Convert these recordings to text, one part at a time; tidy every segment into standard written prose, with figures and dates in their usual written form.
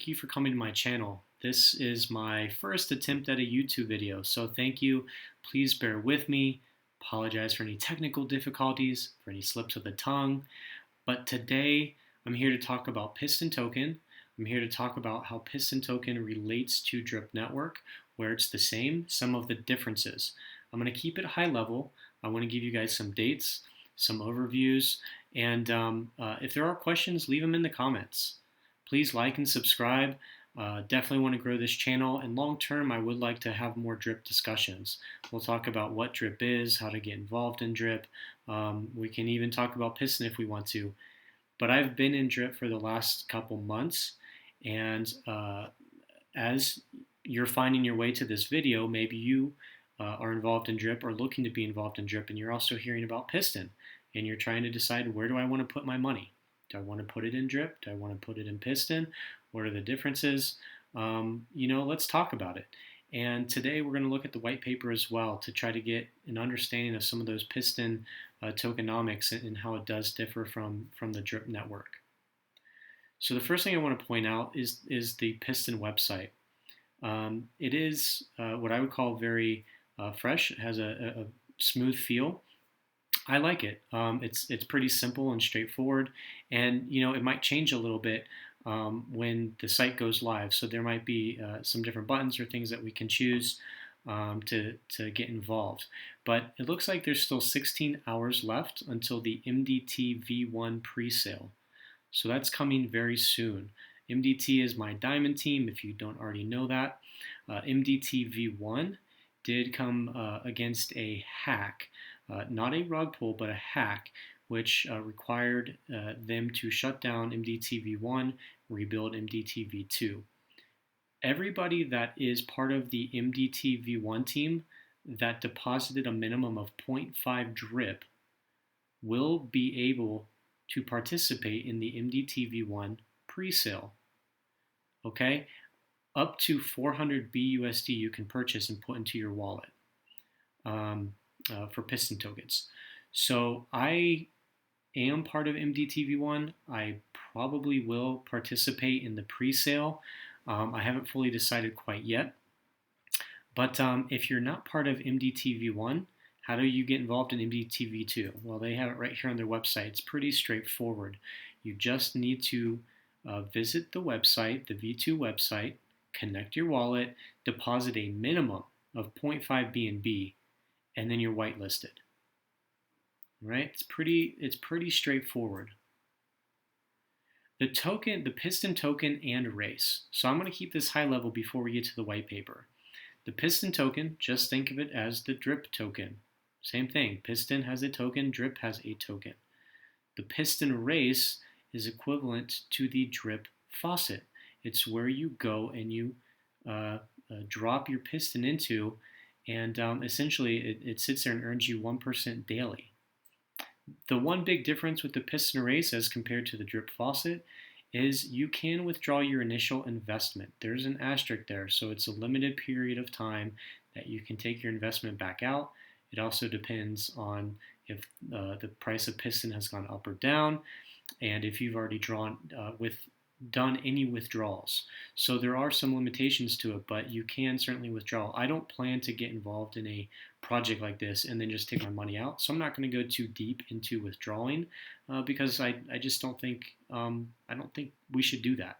Thank you for coming to my channel. This is my first attempt at a YouTube video, so thank you. Please bear with me. Apologize for any technical difficulties, for any slips of the tongue. But today, I'm here to talk about Piston Token. I'm here to talk about how Piston Token relates to Drip Network, where it's the same, some of the differences. I'm going to keep it high level. I want to give you guys some dates, some overviews, and if there are questions, leave them in the comments. Please like and subscribe. Definitely want to grow this channel, and long term I would like to have more drip discussions. We'll talk about what drip is, how to get involved in drip. We can even talk about Piston if we want to. But I've been in drip for the last couple months, and as you're finding your way to this video, maybe you are involved in drip or looking to be involved in drip, and you're also hearing about Piston, and you're trying to decide, where do I want to put my money? Do I want to put it in drip? Do I want to put it in Piston? What are the differences? Let's talk about it. And today we're going to look at the white paper as well to try to get an understanding of some of those Piston tokenomics and how it does differ from the drip network. So the first thing I want to point out is the Piston website. It is what I would call very fresh. It has a smooth feel. I like it. It's pretty simple and straightforward, and it might change a little bit when the site goes live. So there might be some different buttons or things that we can choose to get involved. But it looks like there's still 16 hours left until the MDTV1 PreSale. So that's coming very soon. MDT is my diamond team, if you don't already know that. MDTV1 did come against a hack. Not a rug pull, but a hack, which required them to shut down MDTV1, rebuild MDTV2. Everybody that is part of the MDTV1 team that deposited a minimum of 0.5 drip will be able to participate in the MDTV1 presale. Okay? Up to 400 BUSD you can purchase and put into your wallet. For Piston tokens. So I am part of MDTV1. I probably will participate in the pre-sale. I haven't fully decided quite yet. But if you're not part of MDTV1, how do you get involved in MDTV2? Well, they have it right here on their website. It's pretty straightforward. You just need to visit the website, the V2 website, connect your wallet, deposit a minimum of 0.5 BNB, and then you're whitelisted. Right? It's pretty straightforward. The Piston token and race. So I'm going to keep this high level before we get to the white paper. The Piston token, just think of it as the drip token. Same thing. Piston has a token, drip has a token. The Piston race is equivalent to the drip faucet. It's where you go and you drop your piston into, and essentially it sits there and earns you 1% daily. The one big difference with the piston race as compared to the drip faucet is you can withdraw your initial investment. There's an asterisk there, so it's a limited period of time that you can take your investment back out. It also depends on if the price of piston has gone up or down, and if you've already done any withdrawals. So there are some limitations to it, but you can certainly withdraw. I don't plan to get involved in a project like this and then just take my money out. So I'm not going to go too deep into withdrawing because I just don't think we should do that.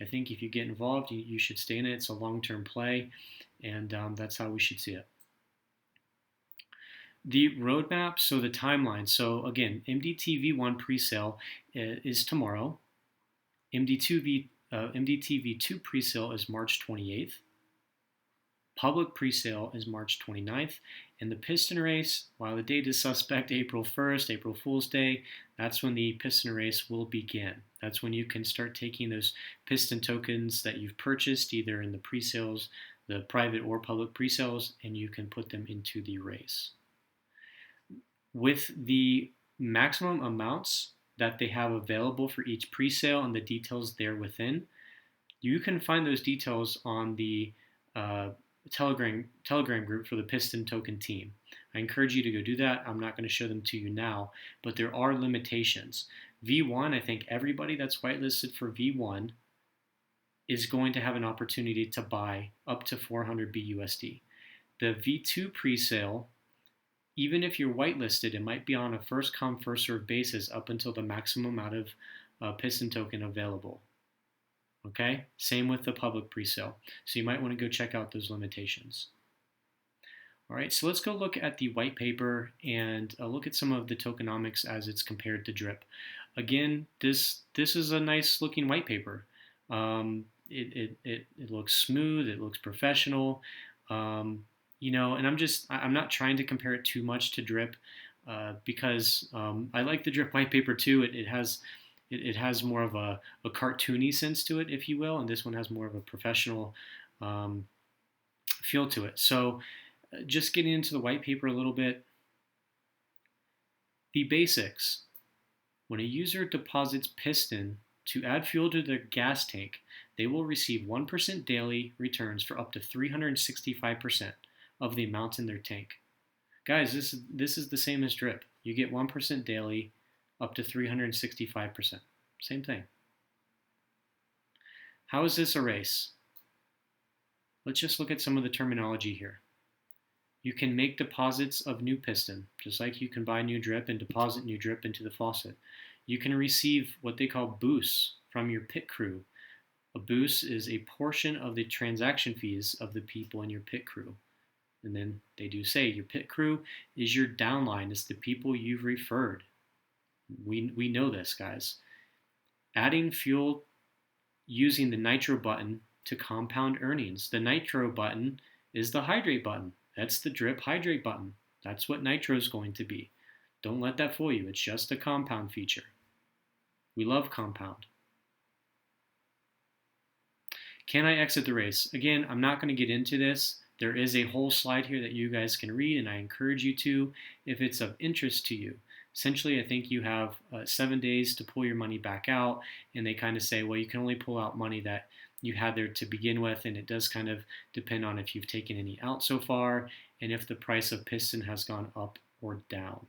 I think if you get involved, you should stay in it. It's a long-term play, and that's how we should see it. The roadmap, so the timeline. So again, MDTV1 presale is tomorrow. MDTV2 presale is March 28th. Public presale is March 29th. And the piston race, while the date is suspect, April 1st, April Fool's Day, that's when the piston race will begin. That's when you can start taking those piston tokens that you've purchased, either in the presales, the private or public presales, and you can put them into the race. With the maximum amounts that they have available for each presale and the details there within, you can find those details on the Telegram group for the Piston Token team. I encourage you to go do that. I'm not going to show them to you now, but there are limitations. V1, I think everybody that's whitelisted for V1 is going to have an opportunity to buy up to 400 BUSD. The V2 presale, even if you're whitelisted, it might be on a first come, first served basis up until the maximum amount of Piston Token available. Okay, same with the public presale. So you might want to go check out those limitations. All right, so let's go look at the white paper and look at some of the tokenomics as it's compared to drip. Again, this is a nice looking white paper. It looks smooth, it looks professional, you know, and I'm not trying to compare it too much to drip because I like the drip white paper too. It has more of a cartoony sense to it, if you will, and this one has more of a professional feel to it. So just getting into the white paper a little bit, the basics. When a user deposits Piston to add fuel to their gas tank, they will receive 1% daily returns for up to 365% of the amount in their tank. Guys, this is the same as drip. You get 1% daily up to 365%. Same thing. How is this a race? Let's just look at some of the terminology here. You can make deposits of new piston, just like you can buy new drip and deposit new drip into the faucet. You can receive what they call boosts from your pit crew. A boost is a portion of the transaction fees of the people in your pit crew. And then they do say your pit crew is your downline. It's the people you've referred. We know this, guys. Adding fuel using the nitro button to compound earnings. The nitro button is the hydrate button. That's the drip hydrate button. That's what nitro is going to be. Don't let that fool you. It's just a compound feature. We love compound. Can I exit the race? Again, I'm not going to get into this. There is a whole slide here that you guys can read, and I encourage you to if it's of interest to you. Essentially, I think you have 7 days to pull your money back out, and they kind of say, well, you can only pull out money that you had there to begin with, and it does kind of depend on if you've taken any out so far and if the price of Piston has gone up or down.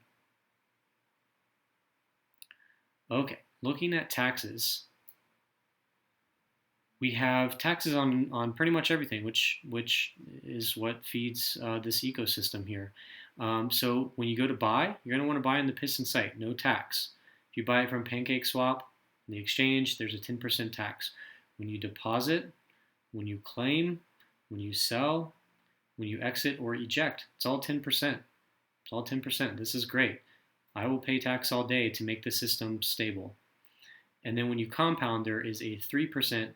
Okay, looking at taxes, we have taxes on pretty much everything, which is what feeds this ecosystem here. So when you go to buy, you're going to want to buy on the Piston site, no tax. If you buy it from PancakeSwap, in the exchange, there's a 10% tax. When you deposit, when you claim, when you sell, when you exit or eject, it's all 10%. It's all 10%. This is great. I will pay tax all day to make the system stable. And then when you compound, there is a 3%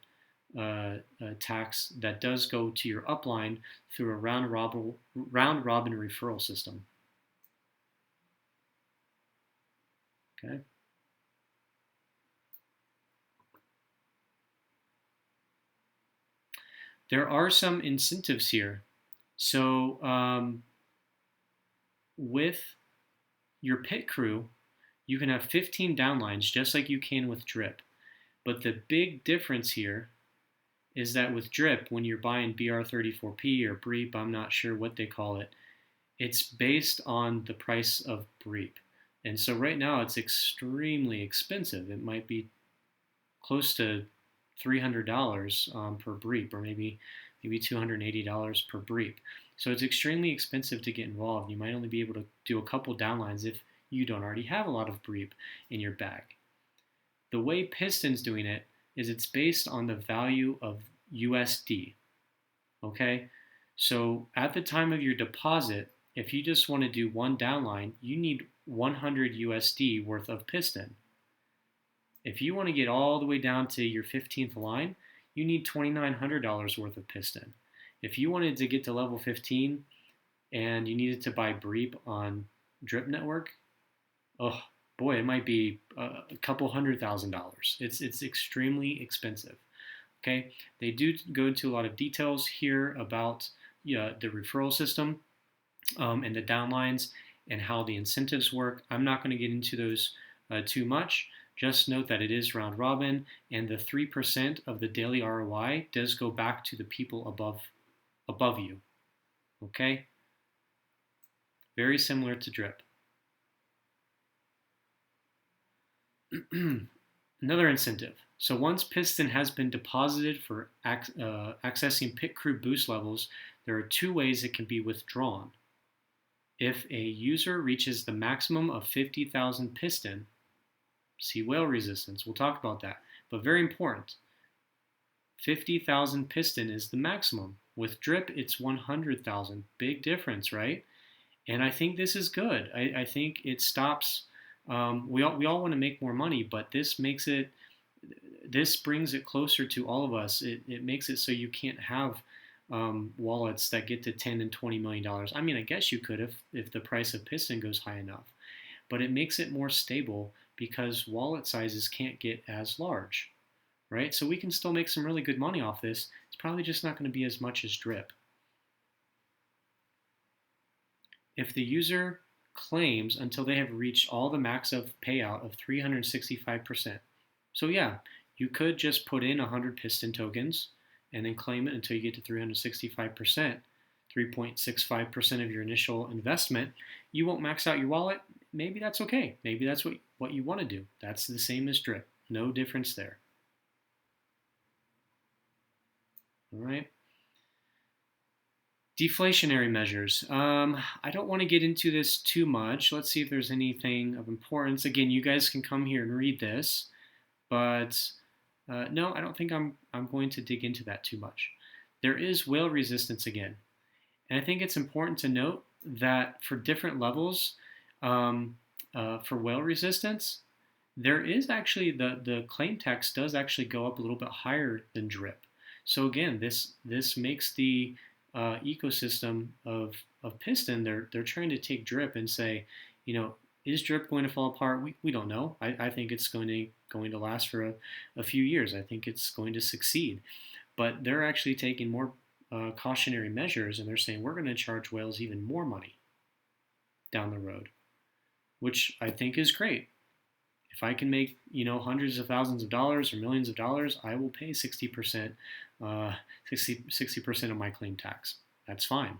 tax that does go to your upline through a round robin referral system. Okay. There are some incentives here. So with your pit crew, you can have 15 downlines just like you can with drip. But the big difference here is that with drip, when you're buying BR34P or BREEP, I'm not sure what they call it, it's based on the price of BREEP. And so right now it's extremely expensive. It might be close to $300 per BREEP, or maybe $280 per BREEP. So it's extremely expensive to get involved. You might only be able to do a couple downlines if you don't already have a lot of BREEP in your bag. The way Piston's doing it is it's based on the value of USD. Okay? So at the time of your deposit, if you just want to do one downline, you need 100 USD worth of Piston. If you want to get all the way down to your 15th line, you need $2,900 worth of Piston. If you wanted to get to level 15 and you needed to buy BREEP on Drip Network, oh boy, it might be a couple $100,000. It's extremely expensive. Okay, they do go into a lot of details here about the referral system and the downlines and how the incentives work. I'm not going to get into those too much. Just note that it is round robin, and the 3% of the daily ROI does go back to the people above you. Okay? Very similar to drip. Another incentive. So once Piston has been deposited for accessing pit crew boost levels, there are two ways it can be withdrawn. If a user reaches the maximum of 50,000 Piston, see whale resistance, we'll talk about that, but very important, 50,000 Piston is the maximum. With drip, it's 100,000. Big difference, right? And I think this is good. I think it stops. We all want to make more money, but this brings it closer to all of us. It makes it so you can't have wallets that get to $10 and $20 million. I mean, I guess you could if the price of Piston goes high enough, but it makes it more stable because wallet sizes can't get as large, right? So we can still make some really good money off this. It's probably just not going to be as much as drip. If the user claims until they have reached all the max of payout of 365%. So yeah, you could just put in 100 Piston tokens and then claim it until you get to 365%, 3.65% of your initial investment. You won't max out your wallet. Maybe that's okay. Maybe that's what you want to do. That's the same as drip. No difference there. All right. Deflationary measures. I don't want to get into this too much. Let's see if there's anything of importance. Again, you guys can come here and read this, but no, I don't think I'm going to dig into that too much. There is whale resistance again, and I think it's important to note that for different levels, for whale resistance, there is actually the claim text does actually go up a little bit higher than drip. So again, this makes the ecosystem of Piston, they're trying to take drip and say, is drip going to fall apart? We don't know. I think it's going to last for a few years. I think it's going to succeed. But they're actually taking more cautionary measures, and they're saying we're going to charge whales even more money down the road, which I think is great. If I can make hundreds of thousands of dollars or millions of dollars, I will pay 60% of my claim tax. That's fine.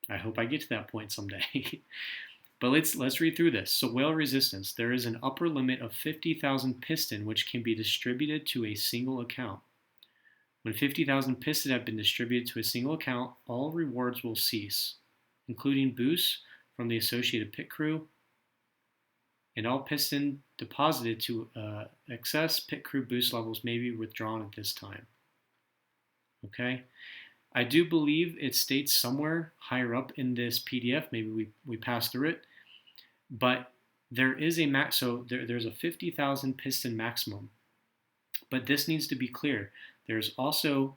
I hope I get to that point someday. But let's read through this. So whale resistance, there is an upper limit of 50,000 Piston which can be distributed to a single account. When 50,000 Piston have been distributed to a single account, all rewards will cease, including boosts from the associated pit crew, and all Piston deposited to excess pit crew boost levels may be withdrawn at this time. Okay, I do believe it states somewhere higher up in this PDF, maybe we passed through it, but there is a max, so there's a 50,000 Piston maximum, but this needs to be clear. There's also,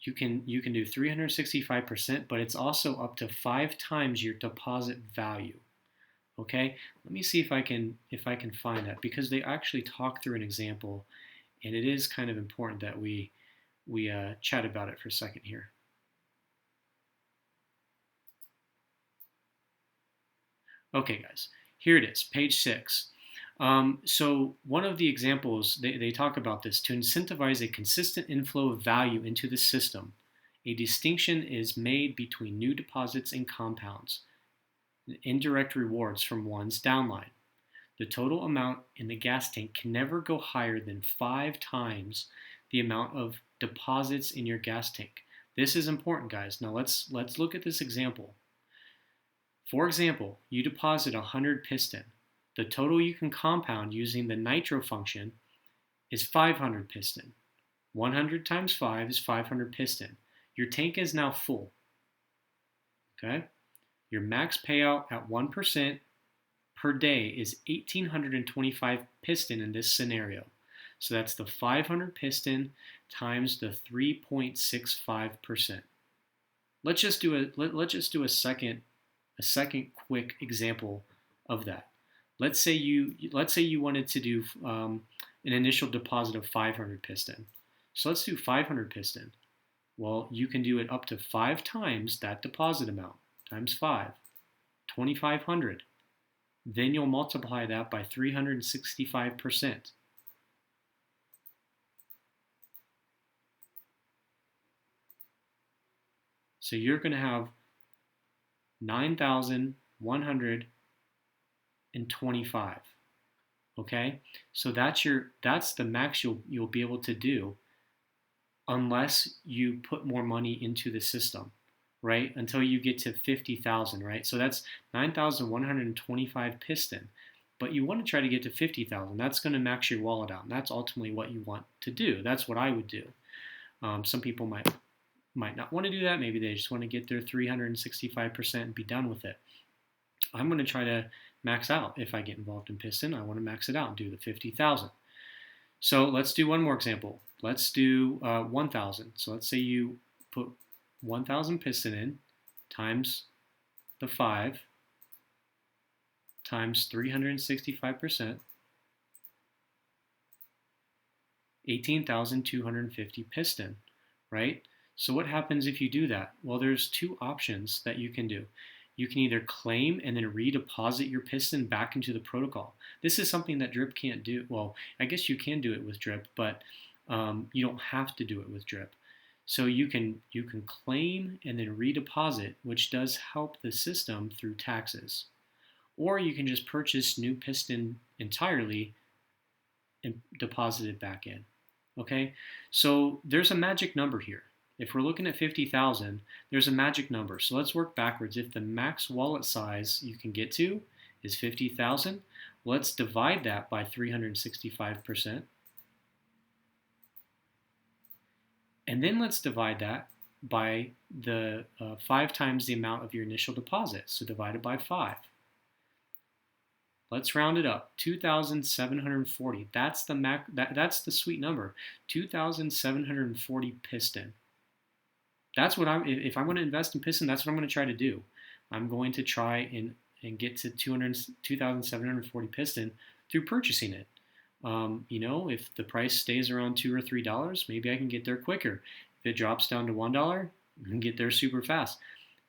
you can do 365%, but it's also up to 5 times your deposit value. Okay, let me see if I can find that, because they actually talk through an example, and it is kind of important that we chat about it for a second here. Okay, guys, here it is, page 6. So one of the examples, they talk about this, to incentivize a consistent inflow of value into the system, a distinction is made between new deposits and compounds, indirect rewards from one's downline. The total amount in the gas tank can never go higher than 5 times the amount of deposits in your gas tank. This is important, guys. Now let's look at this example. For example, you deposit 100 Piston. The total you can compound using the nitro function is 500 Piston. 100 times 5 is 500 Piston. Your tank is now full. Okay? Your max payout at 1% per day is 1,825 Piston in this scenario. So that's the 500 Piston times the 3.65%. Let's just do a second quick example of that. Let's say you wanted to do an initial deposit of 500 Piston. So let's do 500 Piston. Well, you can do it up to 5 times that deposit amount, times 5, 2,500. Then you'll multiply that by 365%. So you're going to have 9,125. Okay, so that's the max you'll be able to do unless you put more money into the system, right? Until you get to 50,000, right? So that's 9,125 piston. But you want to try to get to 50,000. That's going to max your wallet out, and that's ultimately what you want to do. That's what I would do. Some people might not want to do that. Maybe they just want to get their 365% and be done with it. I'm going to try to max out. If I get involved in piston, I want to max it out and do the 50,000. So let's do one more example. Let's do 1,000. So let's say you put 1,000 piston in times the 5 times 365%, 18,250 piston, right? So what happens if you do that? Well, there's two options that you can do. You can either claim and then redeposit your piston back into the protocol. This is something that Drip can't do. Well, I guess you can do it with Drip, but you don't have to do it with Drip. So you can claim and then redeposit, which does help the system through taxes. Or you can just purchase new piston entirely and deposit it back in. Okay, so there's a magic number here. If we're looking at 50,000, there's a magic number. So let's work backwards. If the max wallet size you can get to is 50,000, let's divide that by 365%. And then let's divide that by the 5 times the amount of your initial deposit. So divide it by 5. Let's round it up. 2,740. That's the that's the sweet number. 2,740 piston. That's what if I'm going to invest in piston, that's what I'm going to try to do. I'm going to try and get to 2,740 piston through purchasing it. If the price stays around $2 or $3, maybe I can get there quicker. If it drops down to $1, I can get there super fast.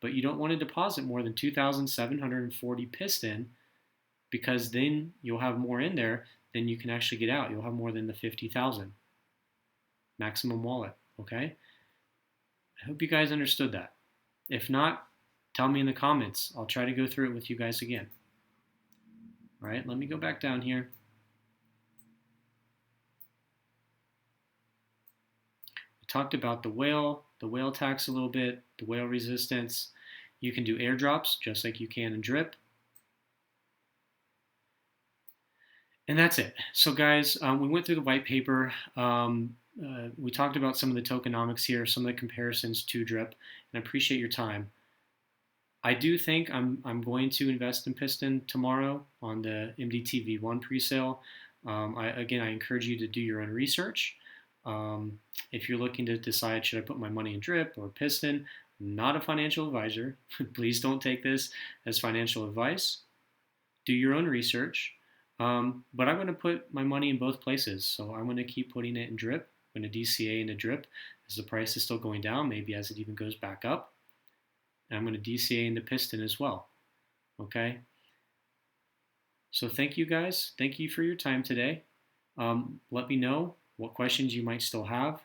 But you don't want to deposit more than 2,740 piston, because then you'll have more in there than you can actually get out. You'll have more than the 50,000 maximum wallet, okay? I hope you guys understood that. If not, tell me in the comments. I'll try to go through it with you guys again. All right, let me go back down here. We talked about the whale tax a little bit, the whale resistance. You can do airdrops just like you can in Drip. And that's it. So guys, we went through the white paper. We talked about some of the tokenomics here, some of the comparisons to Drip, and I appreciate your time. I do think I'm going to invest in Piston tomorrow on the MDTV1 PreSale. I encourage you to do your own research. If you're looking to decide, should I put my money in Drip or Piston? I'm not a financial advisor. Please don't take this as financial advice. Do your own research. But I'm going to put my money in both places. So I'm going to keep putting it in Drip. I'm going to DCA into Drip as the price is still going down, maybe as it even goes back up. And I'm going to DCA into Piston as well. Okay? So thank you guys. Thank you for your time today. Let me know what questions you might still have.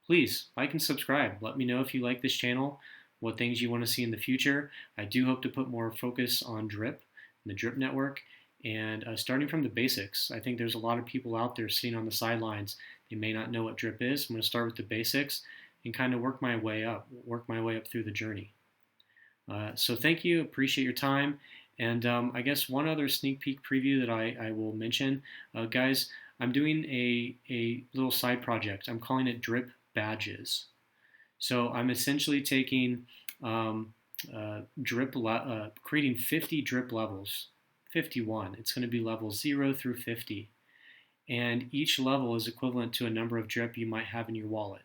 Please like and subscribe. Let me know if you like this channel, what things you want to see in the future. I do hope to put more focus on Drip and the Drip network. And starting from the basics, I think there's a lot of people out there sitting on the sidelines. They may not know what Drip is. I'm going to start with the basics and kind of work my way up through the journey. So thank you. Appreciate your time. And I guess one other sneak peek preview that I will mention, guys, I'm doing a little side project. I'm calling it Drip Badges. So I'm essentially taking creating 50 Drip levels. 51. It's going to be levels 0 through 50. And each level is equivalent to a number of Drip you might have in your wallet.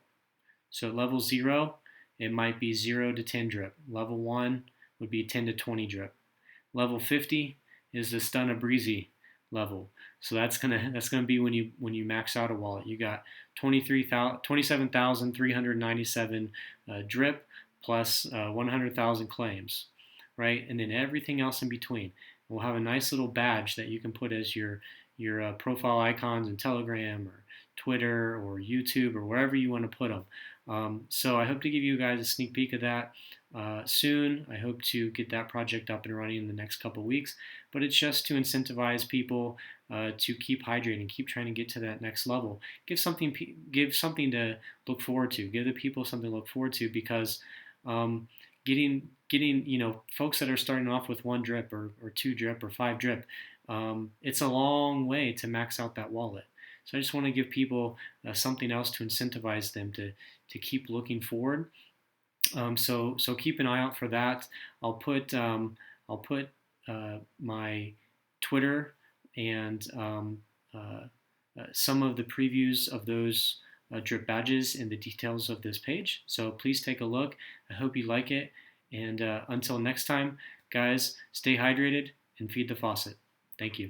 So at level 0, it might be 0 to 10 Drip. Level 1 would be 10 to 20 Drip. Level 50 is the Stun a Breezy level. So that's gonna be when you max out a wallet. You got 27,397 Drip plus 100,000 claims, right? And then everything else in between. We'll have a nice little badge that you can put as your profile icons in Telegram or Twitter or YouTube or wherever you want to put them. So I hope to give you guys a sneak peek of that soon. I hope to get that project up and running in the next couple weeks. But it's just to incentivize people to keep hydrating, keep trying to get to that next level. Give something to look forward to. Give the people something to look forward to, because getting folks that are starting off with 1 drip or 2 drip or 5 drip, it's a long way to max out that wallet. So I just want to give people something else to incentivize them to keep looking forward. So keep an eye out for that. I'll put my Twitter and some of the previews of those drip badges in the details of this page. So please take a look. I hope you like it. And until next time, guys, stay hydrated and feed the faucet. Thank you.